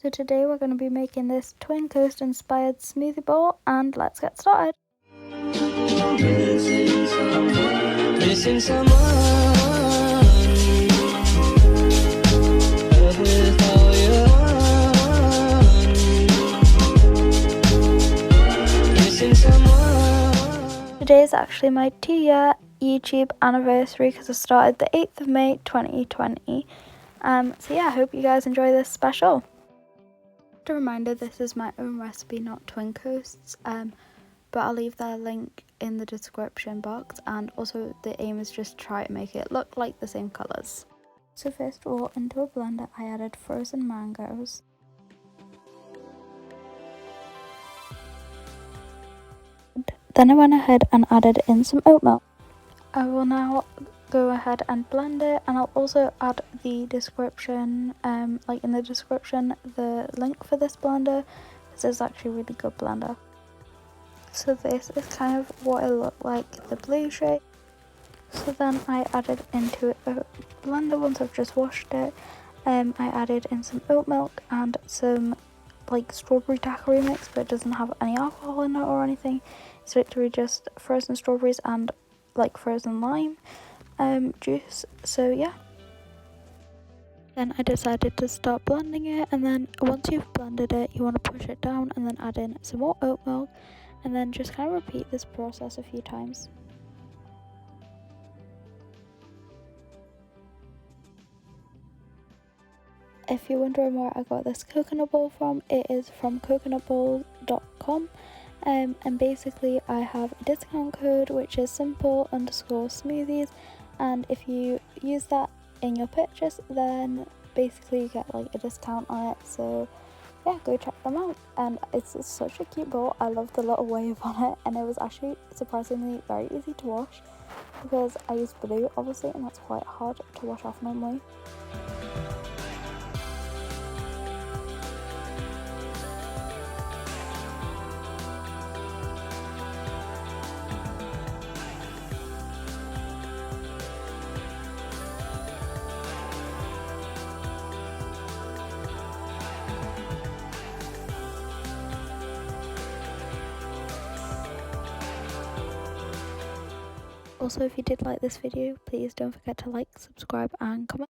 So today we're going to be making this Twin Coast inspired smoothie bowl, and let's get started. Missing someone with all your missing someone. Today is actually my 2-year YouTube anniversary because I started the 8th of May 2020. So yeah, I hope you guys enjoy this special. Just a reminder, this is my own recipe, not Twin Coast's, but I'll leave their link in the description box, and also the aim is just try to make it look like the same colours. So first of all, into a blender I added frozen mangoes. Then I went ahead and added in some oat milk. I will now go ahead and blend it, and I'll also add the description, like in the description, the link for this blender, because it's actually a really good blender. So this is kind of what it looked like, the blue shape. So then I added into a blender once I've just washed it. I added in some oat milk and some like strawberry daiquiri mix, but it doesn't have any alcohol in it or anything. It's literally just frozen strawberries and like frozen lime juice. So yeah, then I decided to start blending it, and then once you've blended it you want to push it down and then add in some more oat milk, and then just kind of repeat this process a few times. If you're wondering where I got this coconut bowl from, it is from coconutbowl.com. And basically I have a discount code which is simple_smoothies, and if you use that in your purchase then basically you get like a discount on it. So yeah, go check them out. And it's such a cute bowl. I love the little wave on it, and it was actually surprisingly very easy to wash because I use blue obviously, and that's quite hard to wash off normally. Also, if you did like this video, please don't forget to like, subscribe and comment.